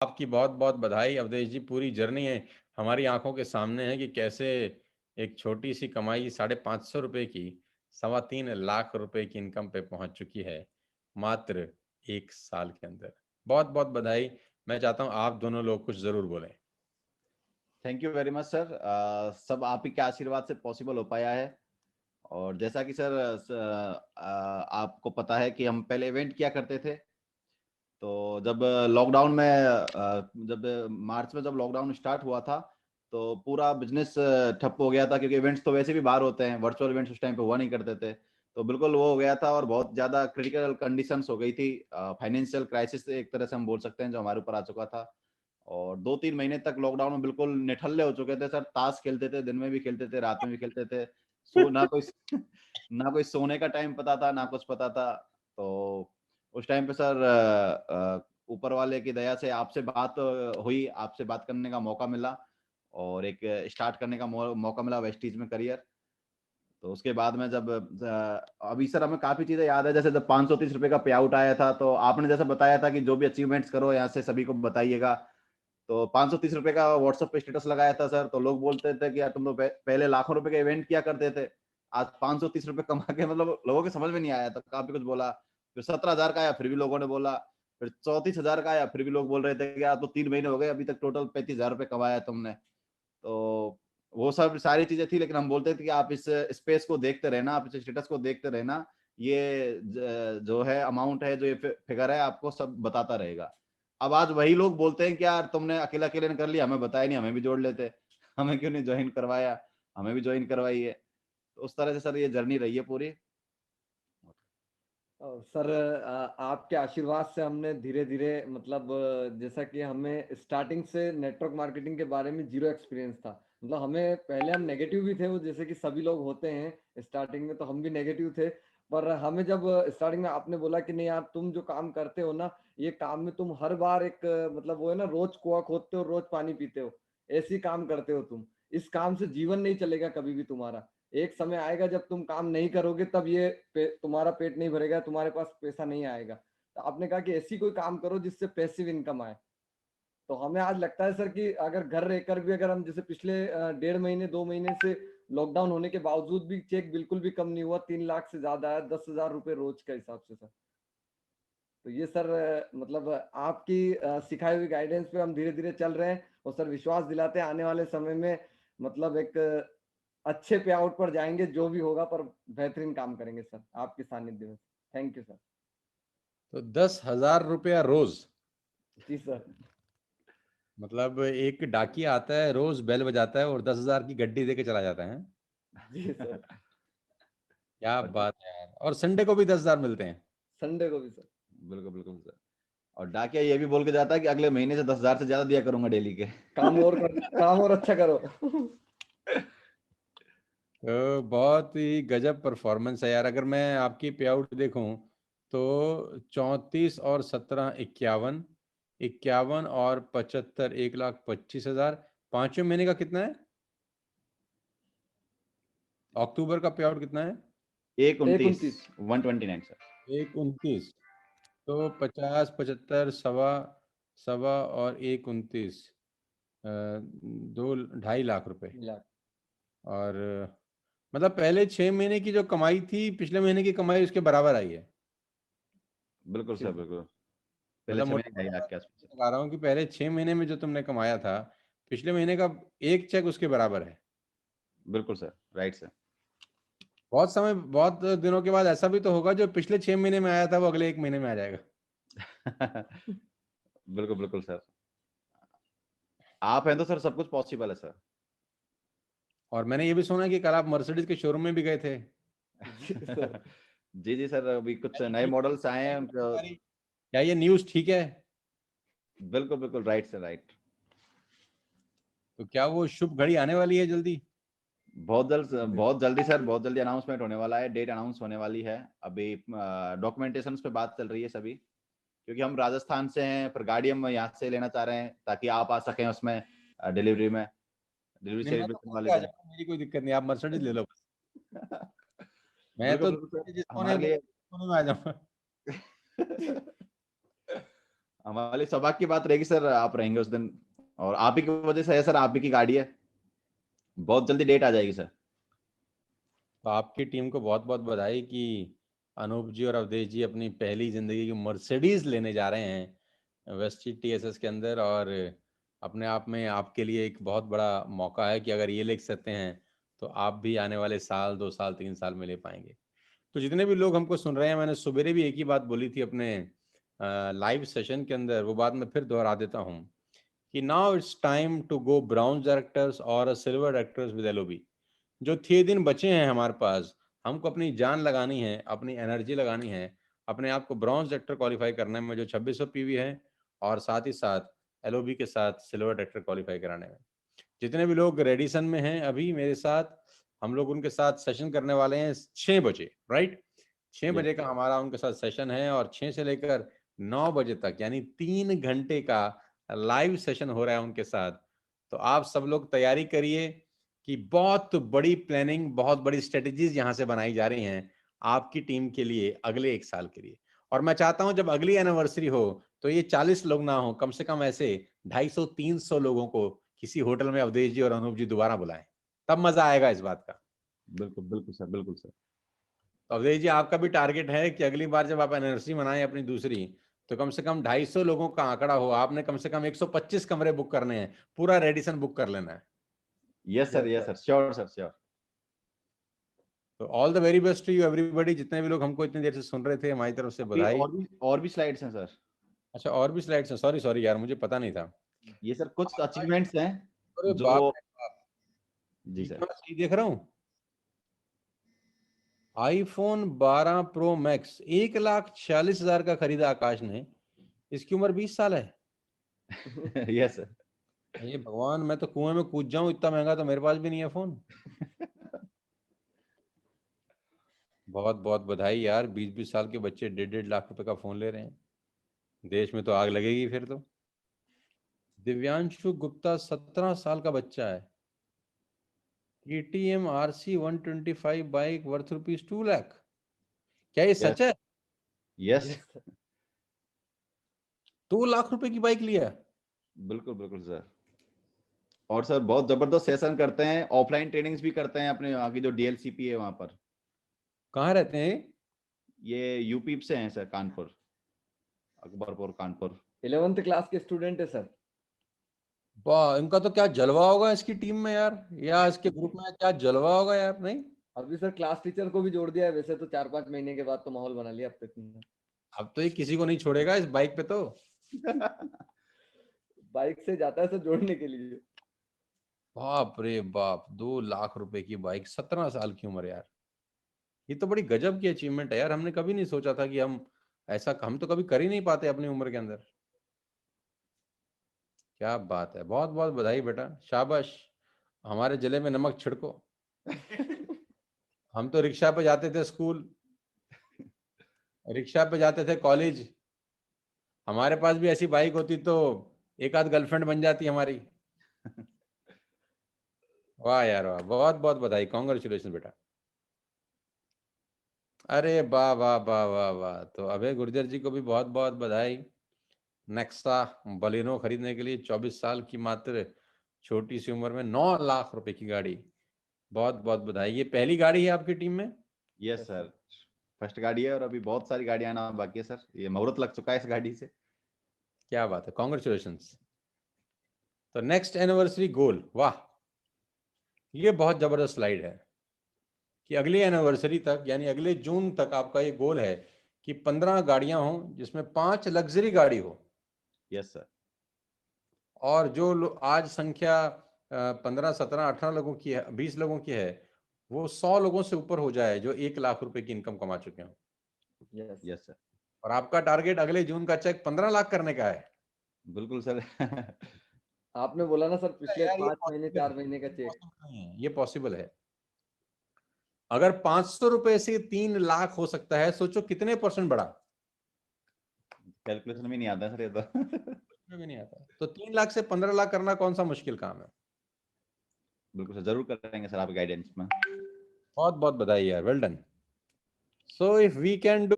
आपकी बहुत बहुत बधाई अवधेश जी। पूरी जर्नी है हमारी आंखों के सामने है कि कैसे एक छोटी सी कमाई 550 रुपए की 3.25 लाख रुपए की इनकम पे पहुंच चुकी है मात्र 1 साल के अंदर। बहुत बहुत बधाई। मैं चाहता हूं आप दोनों लोग कुछ जरूर बोलें। Thank you very much sir. सब आप ही के आशीर्वाद से पॉसिबल हो पाया है। और जैसा कि सर आपको पता है कि हम पहले इवेंट किया करते थे। तो जब लॉकडाउन में जब मार्च में जब लॉकडाउन स्टार्ट हुआ था तो पूरा बिजनेस ठप हो गया था, क्योंकि इवेंट्स तो वैसे भी बाहर होते हैं, वर्चुअल इवेंट्स उस टाइम पे हुआ नहीं करते थे। तो बिल्कुल वो हो गया था और बहुत ज़्यादा क्रिटिकल कंडीशंस हो गई थी। फाइनेंशियल क्राइसिस एक तरह से हम बोल सकते हैं जो हमारे ऊपर आ चुका था। और 2-3 महीने तक लॉकडाउन में बिल्कुल निठल्ले हो चुके थे सर। ताश खेलते थे, दिन में भी खेलते थे, रात में भी खेलते थे। सो ना कोई ना कोई सोने का टाइम पता था, ना कुछ पता था। तो उस टाइम पे सर ऊपर वाले की दया से आपसे बात हुई, आपसे बात करने का मौका मिला और एक स्टार्ट करने का मौका मिला वेस्टीज में करियर। तो उसके बाद में जब अभी सर हमें काफी चीजें याद है, जैसे जब 530 रुपए का पे आउट आया था तो आपने जैसे बताया था कि जो भी अचीवमेंट्स करो यहाँ से सभी को बताइएगा। तो 530 रुपए का व्हाट्सएप पे स्टेटस लगाया था सर, तो लोग बोलते थे कि यार तुम तो पहले लाखों रुपए का इवेंट किया करते थे, आज 530 रुपए कमा के, मतलब लोगों के समझ में नहीं आया था, काफी कुछ बोला। फिर 17,000 का आया, फिर भी लोगों ने बोला। फिर 34,000 का आया, फिर भी लोग बोल रहे थे कि यार तो 3 महीने हो गए, अभी तक टोटल 35,000 रुपए कमाया तुमने। तो वो सब सारी चीजें थी, लेकिन हम बोलते थे कि आप इस स्पेस को देखते रहना, आप इस स्टेटस को देखते रहना, ये जो है अमाउंट है, जो ये फिगर है, आपको सब बताता रहेगा। अब आज वही लोग बोलते हैं कि यार तुमने अकेला अकेले ने कर लिया, हमें बताया नहीं, हमें भी जोड़ लेते, हमें क्यों नहीं ज्वाइन करवाया, हमें भी ज्वाइन करवाई है। तो उस तरह से सर ये जर्नी रही है पूरी। सर आपके आशीर्वाद से हमने धीरे धीरे मतलब जैसा कि हमें स्टार्टिंग से नेटवर्क मार्केटिंग के बारे में जीरो एक्सपीरियंस था। मतलब हमें पहले हम नेगेटिव भी थे, वो जैसे कि सभी लोग होते हैं स्टार्टिंग में, तो हम भी नेगेटिव थे। पर हमें जब स्टार्टिंग में आपने बोला कि नहीं यार तुम जो काम करते हो ना, ये काम में तुम हर बार एक मतलब वो है ना, रोज कुआं खोदते हो रोज पानी पीते हो, ऐसे ही काम करते हो तुम। इस काम से जीवन नहीं चलेगा कभी भी तुम्हारा। एक समय आएगा जब तुम काम नहीं करोगे, तब ये तुम्हारा पेट नहीं भरेगा, तुम्हारे पास पैसा नहीं आएगा। तो आपने कहा कि ऐसी कोई काम करो जिससे पैसिव इनकम आए। तो हमें आज लगता है सर कि अगर घर रहकर भी, अगर हम जैसे पिछले 1.5 महीने 2 महीने से लॉकडाउन होने के बावजूद भी चेक बिल्कुल भी कम नहीं हुआ, 3 लाख से ज्यादा है, 10,000 रुपए रोज के हिसाब से सर। तो ये सर मतलब आपकी सिखाई हुई गाइडेंस पे हम धीरे धीरे चल रहे हैं, और सर विश्वास दिलाते हैं आने वाले समय में मतलब एक अच्छे पे आउट पर जाएंगे, जो भी होगा पर बेहतरीन काम करेंगे सर आपके सानिध्य में। Thank you sir. तो 10,000 रुपया रोज, जी सर। मतलब एक डाकिया आता है रोज बेल बजाता है और 10,000 की गड्डी देके चला जाता है। जी सर। क्या और बात है यार। और संडे को भी 10,000 मिलते हैं। संडे को भी सर। बिल्कुल बिल्कुल सर। और डाकिया ये भी बोल के जाता है कि अगले महीने से 10,000 से ज्यादा दिया करूंगा डेली के। काम और अच्छा करो। तो बहुत ही गजब परफॉर्मेंस है यार। अगर मैं आपकी पे आउट देखूं तो 34 और 17 51, 51 और 75 1,25,000। 5वें महीने का कितना है? अक्टूबर का पे आउट कितना है? 129, 129। 129 सर। 129। तो 50 75 सवा, सवा और 129, 2 2.5 लाख रुपए। लाख। और मतलब पहले 6 महीने की जो कमाई थी पिछले महीने की कमाई उसके बराबर आई है। बिल्कुल सर बिल्कुल। पहले मतलब 6 महीने मोटा 2.5 लाख के आसपास। बता रहा हूँ कि पहले 6 महीने में जो तुमने कमाया था पिछले महीने का एक चेक उसके बराबर है। बिल्कुल सर, राइट सर। बहुत समय, बहुत दिनों के बाद ऐसा भी तो होगा जो पिछले 6 महीने में आया था वो अगले 1 महीने में आ जाएगा। बिल्कुल बिल्कुल सर। आप हैं तो सर सब कुछ पॉसिबल है सर। और मैंने ये भी सुना कि कल आप मर्सिडीज के शोरूम में भी गए थे। जी सर। जी जी सर, अभी कुछ क्या नए ये मॉडल्स आए हैं क्या ये न्यूज़ ठीक है? बिल्कुल बिल्कुल राइट सर, राइट। तो क्या वो शुभ घड़ी आने वाली है जल्दी? बहुत जल्दी सर, बहुत जल्दी अनाउंसमेंट होने वाला है, डेट अनाउंस होने वाली है। अभी डॉक्यूमेंटेशन पे बात चल रही है सभी, क्योंकि हम राजस्थान से हैं, पर गाड़ी हम यहाँ से लेना चाह रहे हैं ताकि आप आ सकें उसमें डिलीवरी में, डिलीवरी नहीं, मैं तो सेलिब्रेशन खुद वाले पे आ दिन। जाऊंगा, मेरी कोई दिक्कत नहीं, आप मर्सिडीज ले लो बस। मैं बिल्कुल तो बिल्कुल सर जिस कोने हमारे लिए। कोने में आ जाऊंगा। हमारी सौभाग्य की बात रहेगी सर, आप रहेंगे उस दिन, और आप ही की वजह से है सर, आप ही की गाड़ी है, बहुत जल्दी डेट आ जाएगी सर। तो आपकी टीम को बहुत बहुत बधाई कि अनूप जी और अवधेश जी अपनी पहली जिंदगी की मर्सिडीज लेने जा रहे हैं वेस्टी टीएसएस के अंदर। और अपने आप में आपके लिए एक बहुत बड़ा मौका है कि अगर ये ले सकते हैं तो आप भी आने वाले साल 2 साल 3 साल में ले पाएंगे। तो जितने भी लोग हमको सुन रहे हैं, मैंने सुबेरे भी एक ही बात बोली थी अपने लाइव सेशन के अंदर, वो बात मैं फिर दोहरा देता हूँ कि now it's time to go brown directors और सिल्वर डायरेक्टर्स विद एलओबी। जो 6 दिन बचे हैं हमारे पास, हमको अपनी जान लगानी है, अपनी एनर्जी लगानी है, अपने आप को ब्रॉन्ज डायरेक्टर क्वालिफाई करने में जो 2600 पीवी है, और साथ ही साथ एलओबी के साथ सिल्वर डायरेक्टर क्वालिफाई कराने में। जितने भी लोग रेडिसन में हैं अभी मेरे साथ, हम लोग उनके साथ सेशन करने वाले हैं 6 बजे, राइट? 6 बजे का हमारा उनके साथ सेशन है, और 6 से लेकर 9 बजे तक यानी 3 घंटे का लाइव सेशन हो रहा है उनके साथ। तो आप सब लोग तैयारी करिए कि बहुत बड़ी प्लानिंग, बहुत बड़ी स्ट्रेटेजीज यहाँ से बनाई जा रही हैं आपकी टीम के लिए अगले 1 साल के लिए। और मैं चाहता हूं जब अगली एनिवर्सरी हो तो ये 40 लोग ना हो, कम से कम ऐसे 250-300 लोगों को किसी होटल में अवधेश जी और अनूप जी दोबारा बुलाएं, तब मजा आएगा इस बात का। बिल्कुल बिल्कुल सर, बिल्कुल सर। तो अवधेश जी, आपका भी टारगेट है कि अगली बार जब आप एनिवर्सरी मनाएं अपनी दूसरी, तो कम से कम 250 लोगों का आंकड़ा हो, आपने कम से कम 125 कमरे बुक करने हैं, पूरा रेडिसन बुक कर लेना है। Yes sir, yes sir, sure sir, sure. तो all the very best to you everybody. जितने भी लोग हमको इतनी देर से सुन रहे थे, हमारी तरफ से अभी बधाई। और भी स्लाइड्स हैं सर। अच्छा, और भी स्लाइड्स हैं? सॉरी सॉरी यार, मुझे पता नहीं था। ये सर कुछ अचीवमेंट्स हैं अरे बाप जो। रे बाप, जी ये सर। मैं सही देख रहा हूँ? आईफोन 12 प्रो मैक्स 1,46,000 का खरीदा आकाश ने। इसकी उम्र 20 साल है। Yes sir. ये भगवान, मैं तो कुएं में कूद जाऊं, इतना महंगा तो मेरे पास भी नहीं है फोन। बहुत बहुत बधाई यार, 20-20 साल के बच्चे 1.5 लाख रुपए का फोन ले रहे हैं। देश में तो आग लगेगी फिर तो। दिव्यांशु गुप्ता 17 साल का बच्चा है। KTM RC 125 bike worth ₹2 lakh. क्या ये सच है? यस। Yes sir. 2 लाख रुपए की बाइक लिया? बिल्कुल बिल्कुल सर। और सर बहुत जबरदस्त सेशन करते हैं, ऑफलाइन ट्रेनिंग्स भी करते हैं अपने वहाँ की जो डीएलसीपी है वहां पर। कहाँ रहते हैं? ये यूपी से हैं sir, Kanpur, Akbarpur Kanpur. 11th class के स्टूडेंट है सर। वाह, इनका तो क्या जलवा होगा इसकी टीम में यार, या इसके ग्रुप में क्या जलवा होगा यार, नहीं? अभी सर क्लास टीचर को भी जोड़ दिया है, वैसे तो 4-5 महीने के बाद तो माहौल बना लिया अब तक ने। अब तो ये किसी को नहीं छोड़ेगा इस बाइक पे तो। बाइक से जाता है सर जोड़ने के लिए। बाप रे बाप, 2 लाख रुपए की बाइक, 17 साल की उम्र यार। ये तो बड़ी गजब की अचीवमेंट है यार, हमने कभी नहीं सोचा था कि हम तो कभी कर ही नहीं पाते अपनी उम्र के अंदर। क्या बात है, बहुत बहुत बधाई बेटा, शाबाश। हमारे जिले में नमक छिड़को। हम तो रिक्शा पे जाते थे स्कूल, रिक्शा पे जाते थे कॉलेज। हमारे पास भी ऐसी बाइक होती तो एक आध गर्लफ्रेंड बन जाती हमारी। वाह यार वाह, बहुत बहुत बधाई, कॉन्ग्रेचुलेशन बेटा। अरे वाह वाह वाह वाह वाह, तो अभय गुर्जर जी को भी बहुत बहुत बधाई। नेक्सा बलिनो खरीदने के लिए 24 साल की मात्र छोटी सी उम्र में 9 लाख रुपए की गाड़ी। बहुत बहुत बधाई। ये पहली गाड़ी है आपकी टीम में? यस सर, फर्स्ट गाड़ी है, और अभी बहुत सारी गाड़ियां आना बाकी है सर, ये मुहूर्त लग चुका है इस गाड़ी से। क्या बात है, कॉन्ग्रेचुलेशन। तो नेक्स्ट एनिवर्सरी गोल, वाह, ये बहुत जबरदस्त स्लाइड है कि अगली एनिवर्सरी तक यानी अगले जून तक आपका ये गोल है कि 15 गाड़ियां हों जिसमें 5 लग्जरी गाड़ी हो। Yes sir. और जो आज संख्या 15, 17, 18 लोगों की है, 20 लोगों की है, वो 100 लोगों से ऊपर हो जाए जो 1 लाख रुपए की इनकम कमा चुके हों। Yes yes sir. और आपका टारगेट अगले जून का चेक 15 लाख करने का है। बिल्कुल सर। आपने बोला ना सर पिछले यार 5 महीने 4 महीने का चेक। ये पॉसिबल है। अगर 500 रुपए से 3 लाख हो सकता है, सोचो कितने % बढ़ा। कैलकुलेशन में नहीं आता है सर ये तो। में भी नहीं आता, तो 3 लाख से 15 लाख करना कौन सा मुश्किल काम है। बिल्कुल सर, जरूर करेंगे सर आपके गाइडेंस में। बहुत बहुत बधाई यार, well done. So if we can do